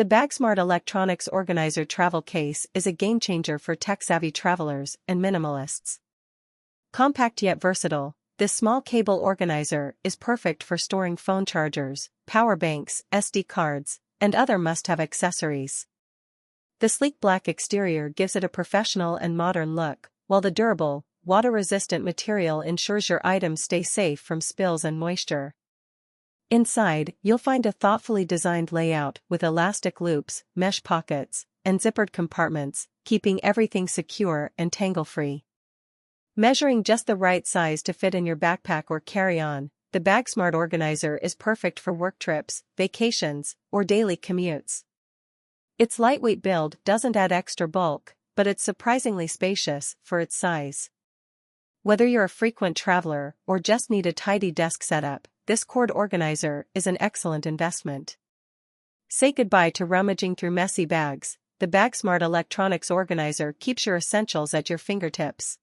The BAGSMART Electronics Organizer travel case is a game-changer for tech-savvy travelers and minimalists. Compact yet versatile, this small cable organizer is perfect for storing phone chargers, power banks, SD cards, and other must-have accessories. The sleek black exterior gives it a professional and modern look, while the durable, water-resistant material ensures your items stay safe from spills and moisture. Inside, you'll find a thoughtfully designed layout with elastic loops, mesh pockets, and zippered compartments, keeping everything secure and tangle-free. Measuring just the right size to fit in your backpack or carry-on, the BAGSMART Organizer is perfect for work trips, vacations, or daily commutes. Its lightweight build doesn't add extra bulk, but it's surprisingly spacious for its size. Whether you're a frequent traveler or just need a tidy desk setup, this cord organizer is an excellent investment. Say goodbye to rummaging through messy bags. The BAGSMART Electronics Organizer keeps your essentials at your fingertips.